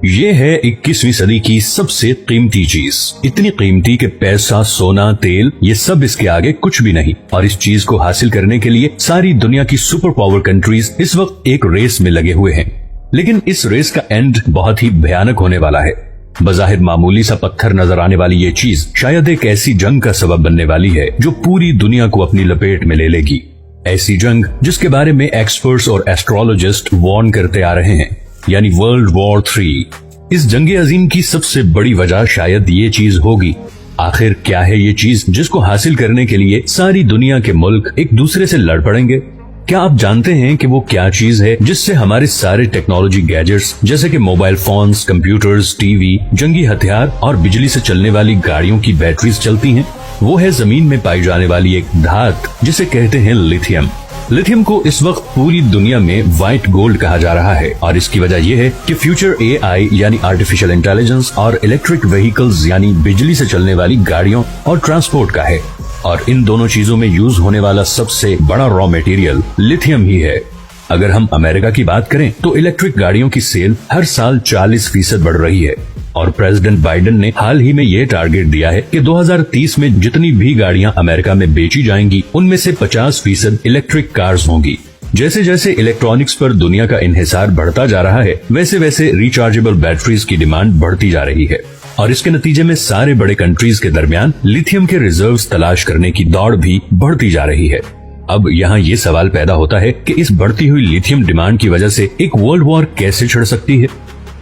ये है 21वीं सदी की सबसे कीमती चीज, इतनी कीमती कि पैसा, सोना, तेल ये सब इसके आगे कुछ भी नहीं। और इस चीज को हासिल करने के लिए सारी दुनिया की सुपर पावर कंट्रीज इस वक्त एक रेस में लगे हुए हैं। लेकिन इस रेस का एंड बहुत ही भयानक होने वाला है। बज़ाहिर मामूली सा पत्थर नजर आने वाली ये चीज शायद एक ऐसी जंग का सबब बनने वाली है जो पूरी दुनिया को अपनी लपेट में ले लेगी। ऐसी जंग जिसके बारे में एक्सपर्ट्स और एस्ट्रोलॉजिस्ट वार्न करते आ रहे हैं, यानी वर्ल्ड वॉर 3। इस जंगे अजीम की सबसे बड़ी वजह शायद ये चीज होगी। आखिर क्या है ये चीज जिसको हासिल करने के लिए सारी दुनिया के मुल्क एक दूसरे से लड़ पड़ेंगे? क्या आप जानते हैं कि वो क्या चीज है जिससे हमारे सारे टेक्नोलॉजी गैजेट्स जैसे कि मोबाइल फोन्स, कंप्यूटर्स, टीवी, जंगी हथियार और बिजली से चलने वाली गाड़ियों की बैटरीज चलती हैं? वो है जमीन में पाई जाने वाली एक धात जिसे कहते हैं लिथियम। लिथियम को इस वक्त पूरी दुनिया में व्हाइट गोल्ड कहा जा रहा है और इसकी वजह यह है कि फ्यूचर AI यानी आर्टिफिशियल इंटेलिजेंस और इलेक्ट्रिक व्हीकल्स यानी बिजली से चलने वाली गाड़ियों और ट्रांसपोर्ट का है। और इन दोनों चीजों में यूज होने वाला सबसे बड़ा रॉ मटेरियल लिथियम ही है। अगर हम अमेरिका की बात करें तो इलेक्ट्रिक गाड़ियों की सेल हर साल 40% बढ़ रही है और प्रेसिडेंट बाइडेन ने हाल ही में ये टारगेट दिया है कि 2030 में जितनी भी गाड़ियां अमेरिका में बेची जाएंगी उनमें से 50% इलेक्ट्रिक कार्स होंगी। जैसे जैसे इलेक्ट्रॉनिक्स पर दुनिया का इन्हिसार बढ़ता जा रहा है वैसे वैसे रिचार्जेबल बैटरीज की डिमांड बढ़ती जा रही है और इसके नतीजे में सारे बड़े कंट्रीज के दरमियान लिथियम के रिजर्व्स तलाश करने की दौड़ भी बढ़ती जा रही है। अब यहाँ ये सवाल पैदा होता है कि इस बढ़ती हुई लिथियम डिमांड की वजह से एक वर्ल्ड वॉर कैसे छिड़ सकती है?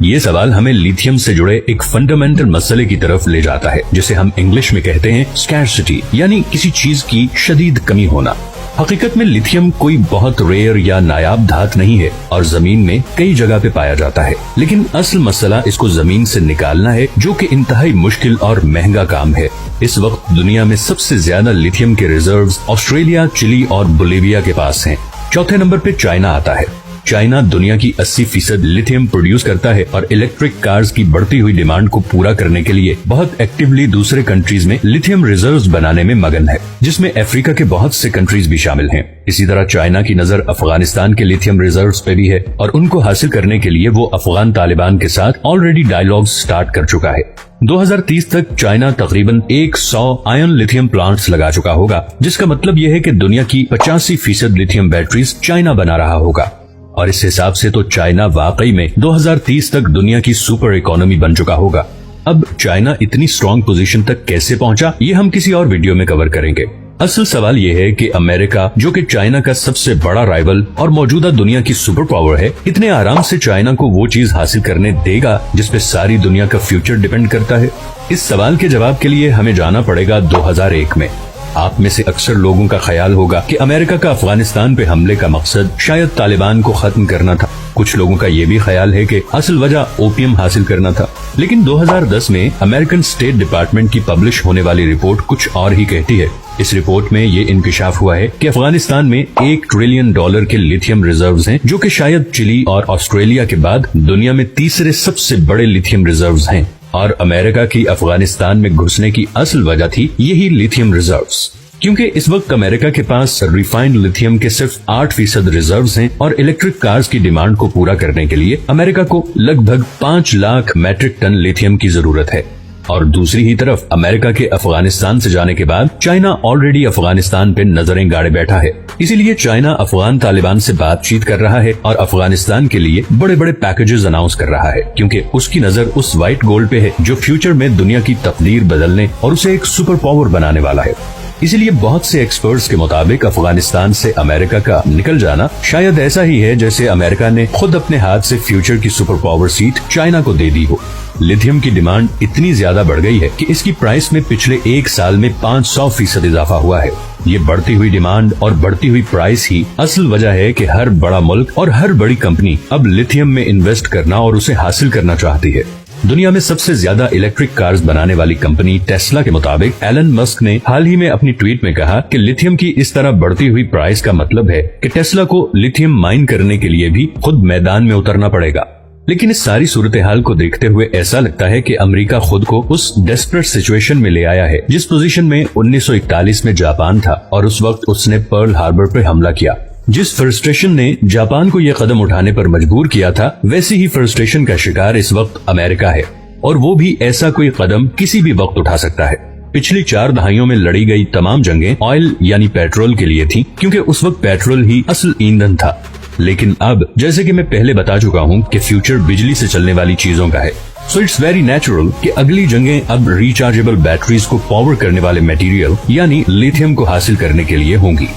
ये सवाल हमें लिथियम से जुड़े एक फंडामेंटल मसले की तरफ ले जाता है जिसे हम इंग्लिश में कहते हैं स्कैर्सिटी, यानी किसी चीज की शदीद कमी होना। हकीकत में लिथियम कोई बहुत रेयर या नायाब धात नहीं है और जमीन में कई जगह पे पाया जाता है, लेकिन असल मसला इसको जमीन से निकालना है जो कि इंतहाई मुश्किल और महंगा काम है। इस वक्त दुनिया में सबसे ज्यादा लिथियम के रिजर्व्स ऑस्ट्रेलिया, चिली और बोलिविया के पास हैं। चौथे नंबर पे चाइना आता है। चाइना दुनिया की 80% लिथियम प्रोड्यूस करता है और इलेक्ट्रिक कार्स की बढ़ती हुई डिमांड को पूरा करने के लिए बहुत एक्टिवली दूसरे कंट्रीज में लिथियम रिजर्व्स बनाने में मगन है, जिसमें अफ्रीका के बहुत से कंट्रीज भी शामिल हैं। इसी तरह चाइना की नजर अफगानिस्तान के लिथियम रिजर्व्स पे भी है और उनको हासिल करने के लिए वो अफगान तालिबान के साथ ऑलरेडी डायलॉग स्टार्ट कर चुका है। 2030 तक चाइना तकरीबन 100 आयन लिथियम प्लांट्स लगा चुका होगा, जिसका मतलब यह है कि दुनिया की 85% लिथियम बैटरीज चाइना बना रहा होगा। और इस हिसाब से तो चाइना वाकई में 2030 तक दुनिया की सुपर इकोनॉमी बन चुका होगा। अब चाइना इतनी स्ट्रॉन्ग पोजीशन तक कैसे पहुंचा, ये हम किसी और वीडियो में कवर करेंगे। असल सवाल ये है कि अमेरिका, जो कि चाइना का सबसे बड़ा राइवल और मौजूदा दुनिया की सुपर पावर है, इतने आराम से चाइना को वो चीज हासिल करने देगा जिसपे सारी दुनिया का फ्यूचर डिपेंड करता है? इस सवाल के जवाब के लिए हमें जाना पड़ेगा 2001 में। आप में से अक्सर लोगों का ख्याल होगा कि अमेरिका का अफगानिस्तान पे हमले का मकसद शायद तालिबान को खत्म करना था। कुछ लोगों का ये भी ख्याल है कि असल वजह ओपियम हासिल करना था। लेकिन 2010 में अमेरिकन स्टेट डिपार्टमेंट की पब्लिश होने वाली रिपोर्ट कुछ और ही कहती है। इस रिपोर्ट में ये इंकिशाफ हुआ है कि अफगानिस्तान में $1 ट्रिलियन के लिथियम रिजर्व्स हैं, जो कि शायद चिली और ऑस्ट्रेलिया के बाद दुनिया में तीसरे सबसे बड़े लिथियम रिजर्व्स हैं। और अमेरिका की अफगानिस्तान में घुसने की असल वजह थी यही लिथियम रिजर्व्स, क्योंकि इस वक्त अमेरिका के पास रिफाइंड लिथियम के सिर्फ 8% रिजर्व्स हैं और इलेक्ट्रिक कार्स की डिमांड को पूरा करने के लिए अमेरिका को लगभग 5 लाख मैट्रिक टन लिथियम की जरूरत है। और दूसरी ही तरफ अमेरिका के अफगानिस्तान से जाने के बाद चाइना ऑलरेडी अफगानिस्तान पे नजरें गाड़े बैठा है। इसीलिए चाइना अफगान तालिबान से बातचीत कर रहा है और अफगानिस्तान के लिए बड़े बड़े पैकेजेस अनाउंस कर रहा है, क्योंकि उसकी नजर उस व्हाइट गोल्ड पे है जो फ्यूचर में दुनिया की तकदीर बदलने और उसे एक सुपर पावर बनाने वाला है। इसीलिए बहुत से एक्सपर्ट्स के मुताबिक अफगानिस्तान से अमेरिका का निकल जाना शायद ऐसा ही है जैसे अमेरिका ने खुद अपने हाथ से फ्यूचर की सुपर पावर सीट चाइना को दे दी हो। लिथियम की डिमांड इतनी ज्यादा बढ़ गई है कि इसकी प्राइस में पिछले 1 साल में 500% इजाफा हुआ है। ये बढ़ती हुई डिमांड और बढ़ती हुई प्राइस ही असल वजह है कि हर बड़ा मुल्क और हर बड़ी कंपनी अब लिथियम में इन्वेस्ट करना और उसे हासिल करना चाहती है। दुनिया में सबसे ज्यादा इलेक्ट्रिक कार्स बनाने वाली कंपनी टेस्ला के मुताबिक एलन मस्क ने हाल ही में अपनी ट्वीट में कहा कि लिथियम की इस तरह बढ़ती हुई प्राइस का मतलब है कि टेस्ला को लिथियम माइन करने के लिए भी खुद मैदान में उतरना पड़ेगा। लेकिन इस सारी सूरत हाल को देखते हुए ऐसा लगता है कि अमेरिका खुद को उस डेस्परेट सिचुएशन में ले आया है जिस पोजीशन में 1941 में जापान था और उस वक्त उसने पर्ल हार्बर पर हमला किया। जिस फ्रस्ट्रेशन ने जापान को यह कदम उठाने पर मजबूर किया था, वैसी ही फ्रस्ट्रेशन का शिकार इस वक्त अमेरिका है, और वो भी ऐसा कोई कदम किसी भी वक्त उठा सकता है। पिछली 4 दहाइयों में लड़ी गई तमाम जंगें ऑयल यानी पेट्रोल के लिए थी, क्योंकि उस वक्त पेट्रोल ही असल ईंधन था। लेकिन अब जैसे कि मैं पहले बता चुका हूँ कि फ्यूचर बिजली से चलने वाली चीजों का है, सो इट्स वेरी नेचुरल कि अगली जंगें अब रिचार्जेबल बैटरीज को पावर करने वाले मटेरियल यानी लिथियम को हासिल करने के लिए होंगी।